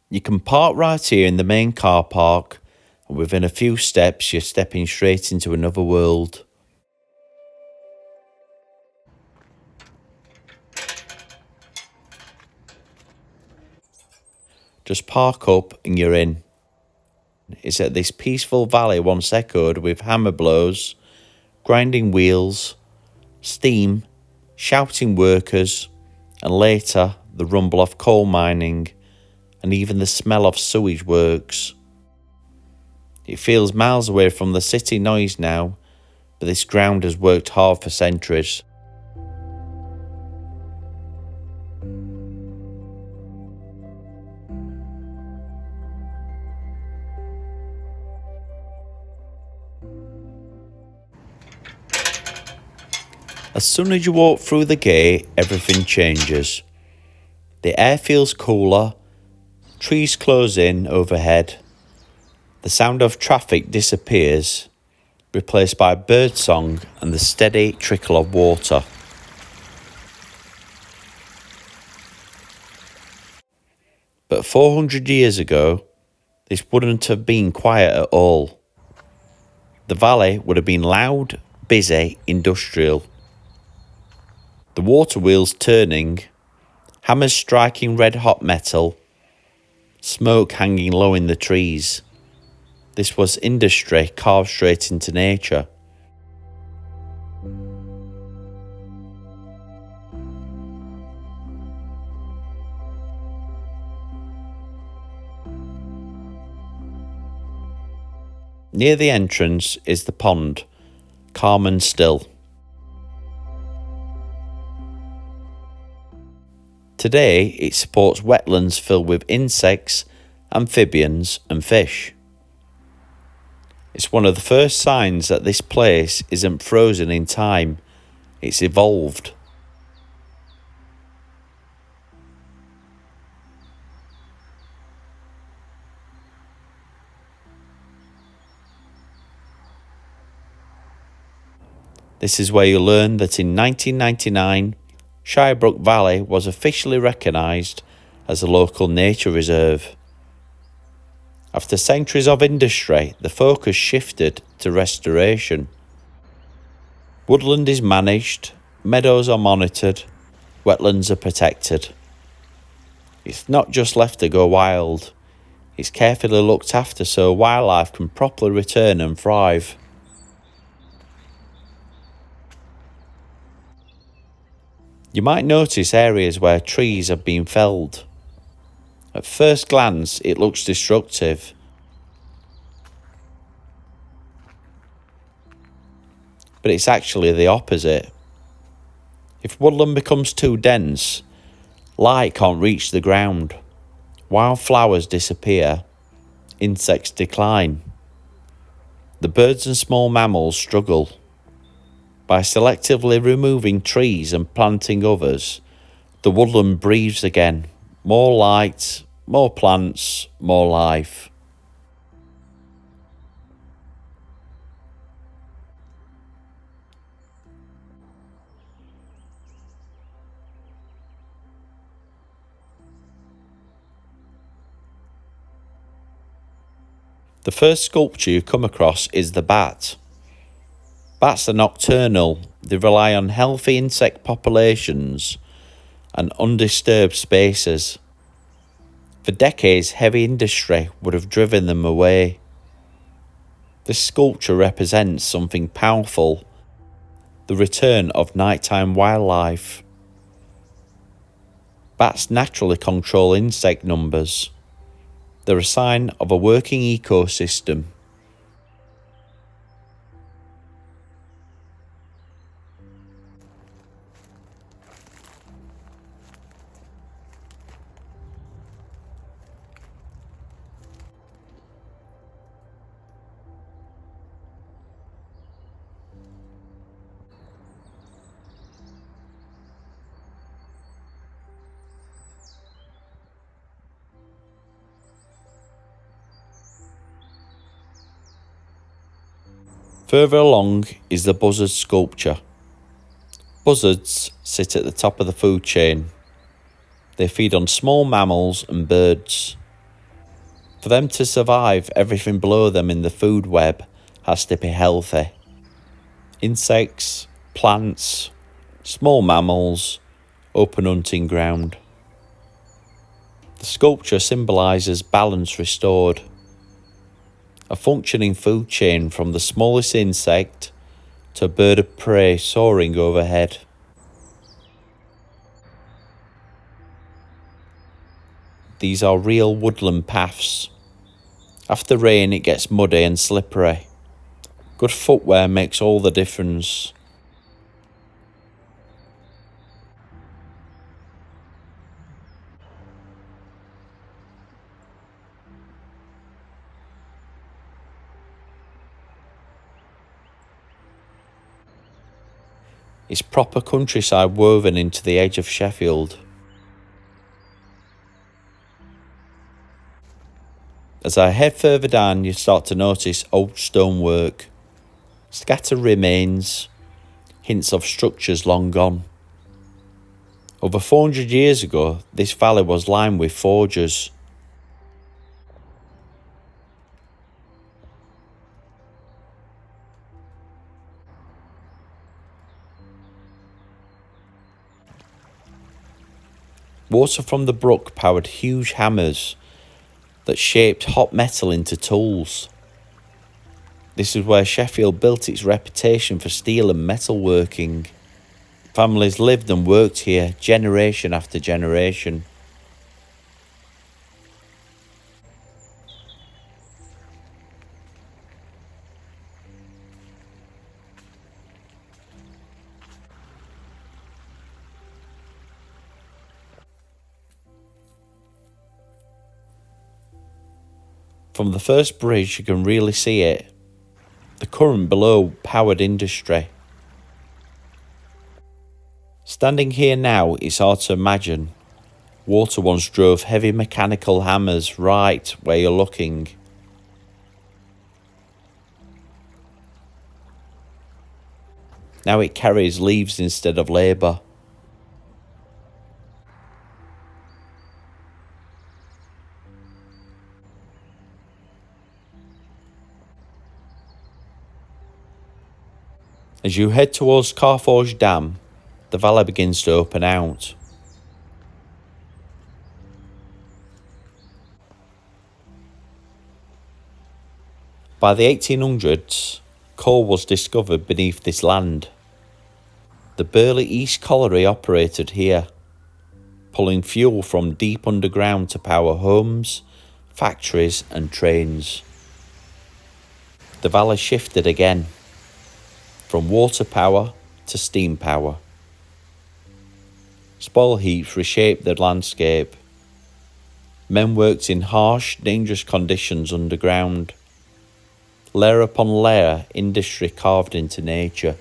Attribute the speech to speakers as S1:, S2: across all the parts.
S1: You can park right here in the main car park, and within a few steps you're stepping straight into another world. Just park up and you're in. It's at this peaceful valley once echoed with hammer blows, grinding wheels, steam, shouting workers, and later the rumble of coal mining and even the smell of sewage works. It feels miles away from the city noise now, but this ground has worked hard for centuries. As soon as you walk through the gate, everything changes. The air feels cooler, trees close in overhead, the sound of traffic disappears, replaced by birdsong and the steady trickle of water. But 400 years ago, this wouldn't have been quiet at all. The valley would have been loud, busy, industrial. The water wheels turning, hammers striking red-hot metal, smoke hanging low in the trees. This was industry carved straight into nature. Near the entrance is the pond, calm and still. Today it supports wetlands filled with insects, amphibians and fish. It's one of the first signs that this place isn't frozen in time, it's evolved. This is where you learn that in 1999, Shire Brook Valley was officially recognised as a local nature reserve. After centuries of industry, the focus shifted to restoration. Woodland is managed, meadows are monitored, wetlands are protected. It's not just left to go wild, it's carefully looked after so wildlife can properly return and thrive. You might notice areas where trees have been felled. At first glance, it looks destructive. But it's actually the opposite. If woodland becomes too dense, light can't reach the ground. Wildflowers disappear. Insects decline. The birds and small mammals struggle. By selectively removing trees and planting others, the woodland breathes again. More light, more plants, more life. The first sculpture you come across is the bat. Bats are nocturnal, they rely on healthy insect populations and undisturbed spaces. For decades, heavy industry would have driven them away. This sculpture represents something powerful, the return of nighttime wildlife. Bats naturally control insect numbers. They're a sign of a working ecosystem. Further along is the buzzard sculpture. Buzzards sit at the top of the food chain. They feed on small mammals and birds. For them to survive, everything below them in the food web has to be healthy. Insects, plants, small mammals, open hunting ground. The sculpture symbolises balance restored. A functioning food chain from the smallest insect to a bird of prey soaring overhead. These are real woodland paths. After rain it gets muddy and slippery. Good footwear makes all the difference. It's proper countryside woven into the edge of Sheffield. As I head further down, you start to notice old stonework, scattered remains, hints of structures long gone. Over 400 years ago, this valley was lined with forges. Water from the brook powered huge hammers that shaped hot metal into tools. This is where Sheffield built its reputation for steel and metalworking. Families lived and worked here generation after generation. From the first bridge you can really see it. The current below powered industry. Standing here now, it's hard to imagine. Water once drove heavy mechanical hammers right where you're looking. Now it carries leaves instead of labour. As you head towards Carforge Dam, the valley begins to open out. By the 1800s, coal was discovered beneath this land. The Burley East Colliery operated here, pulling fuel from deep underground to power homes, factories and trains. The valley shifted again, from water power to steam power. Spoil heaps reshaped the landscape. Men worked in harsh, dangerous conditions underground. Layer upon layer, industry carved into nature.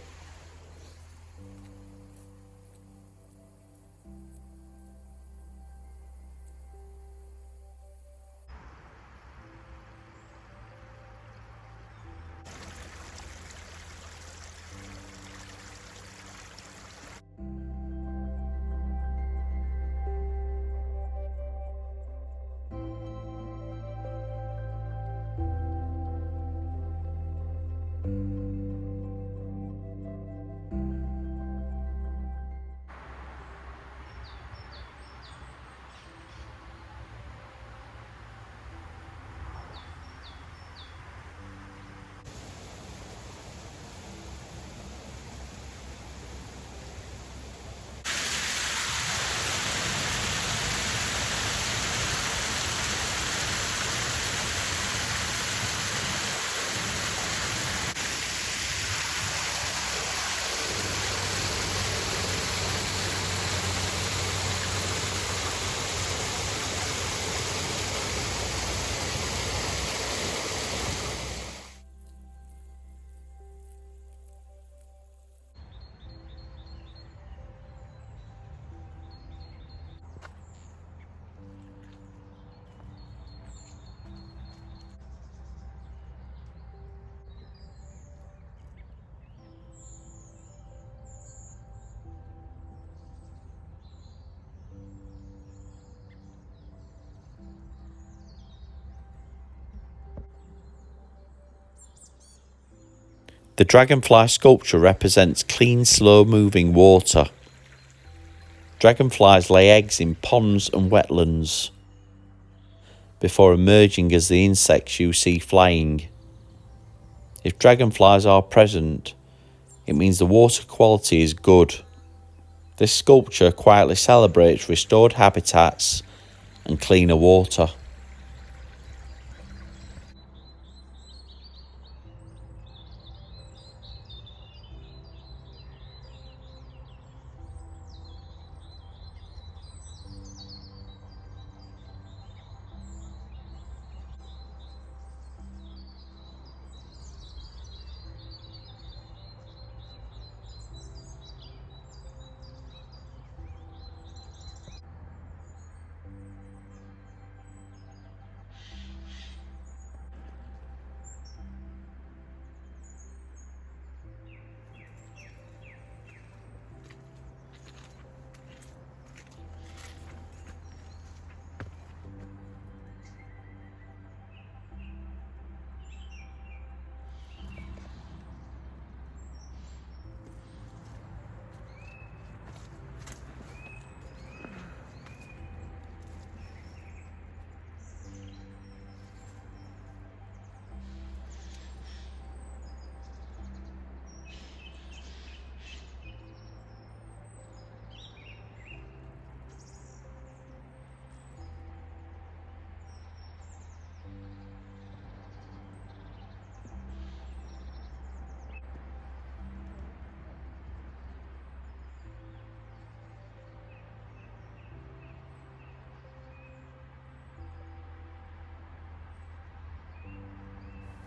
S1: The dragonfly sculpture represents clean, slow-moving water. Dragonflies lay eggs in ponds and wetlands before emerging as the insects you see flying. If dragonflies are present, it means the water quality is good. This sculpture quietly celebrates restored habitats and cleaner water.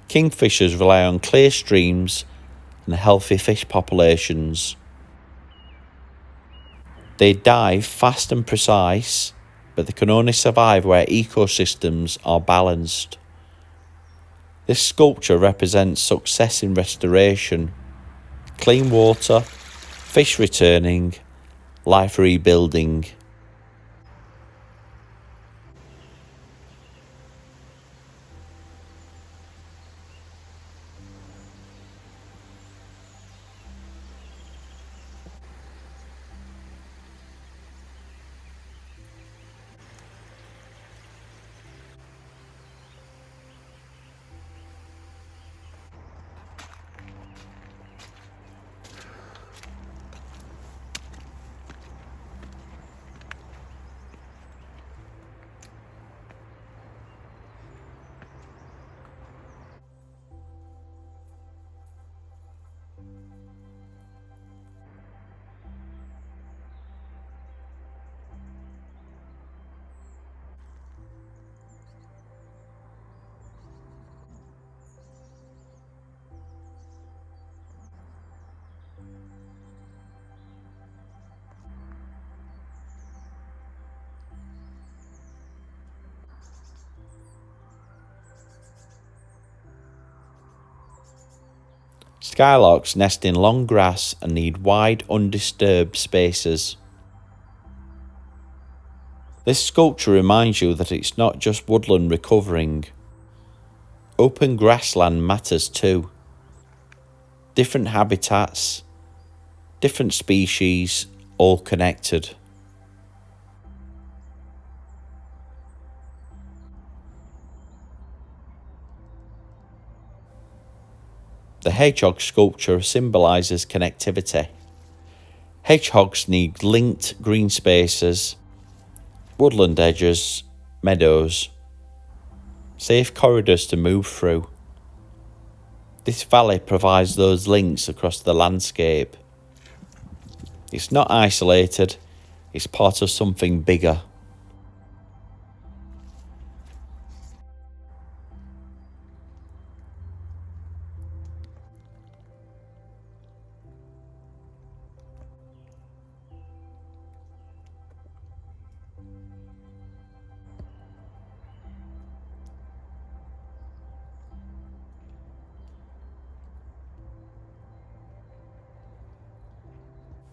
S1: Kingfishers rely on clear streams and healthy fish populations. They dive fast and precise, but they can only survive where ecosystems are balanced. This sculpture represents success in restoration, clean water, fish returning, life rebuilding. Skylarks nest in long grass and need wide, undisturbed spaces. This sculpture reminds you that it's not just woodland recovering. Open grassland matters too. Different habitats, different species, all connected. The hedgehog sculpture symbolises connectivity. Hedgehogs need linked green spaces, woodland edges, meadows, safe corridors to move through. This valley provides those links across the landscape. It's not isolated, it's part of something bigger.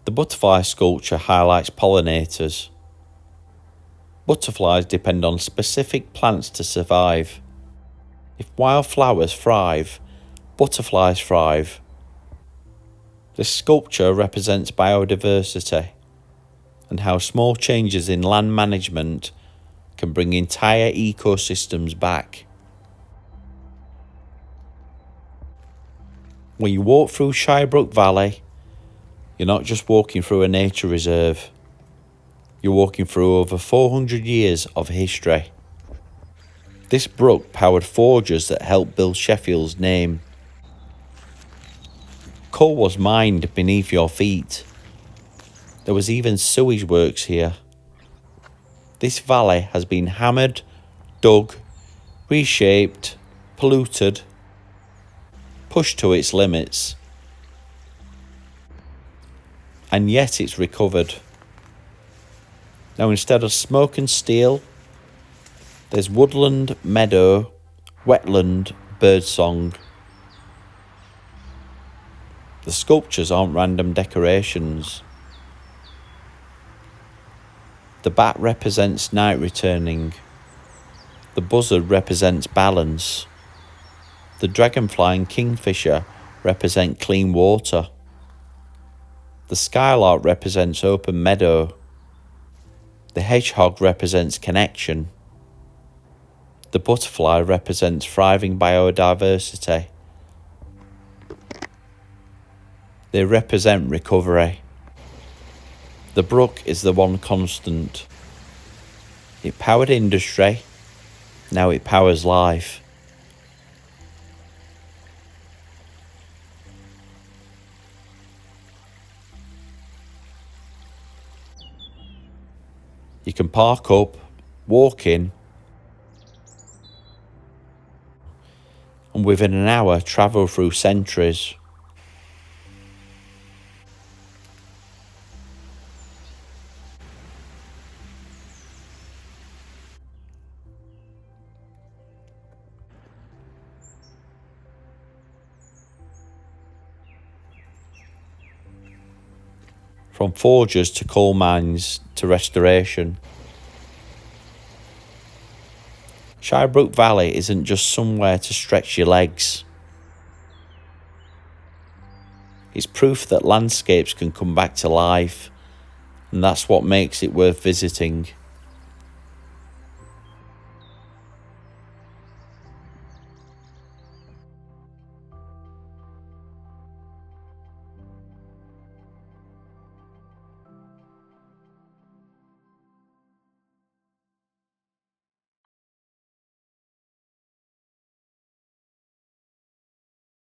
S1: The butterfly sculpture highlights pollinators. Butterflies depend on specific plants to survive. If wildflowers thrive, butterflies thrive. This sculpture represents biodiversity and how small changes in land management can bring entire ecosystems back. When you walk through Shire Brook Valley, you're not just walking through a nature reserve, you're walking through over 400 years of history. This brook powered forges that helped build Sheffield's name. Coal was mined beneath your feet. There was even sewage works here. This valley has been hammered, dug, reshaped, polluted, pushed to its limits. And yet it's recovered. Now instead of smoke and steel, there's woodland, meadow, wetland, birdsong. The sculptures aren't random decorations. The bat represents night returning. The buzzard represents balance. The dragonfly and kingfisher represent clean water. The skylark represents open meadow. The hedgehog represents connection. The butterfly represents thriving biodiversity. They represent recovery. The brook is the one constant. It powered industry, now it powers life. You can park up, walk in, and within an hour travel through centuries. From forges to coal mines to restoration. Shire Brook Valley isn't just somewhere to stretch your legs. It's proof that landscapes can come back to life, and that's what makes it worth visiting.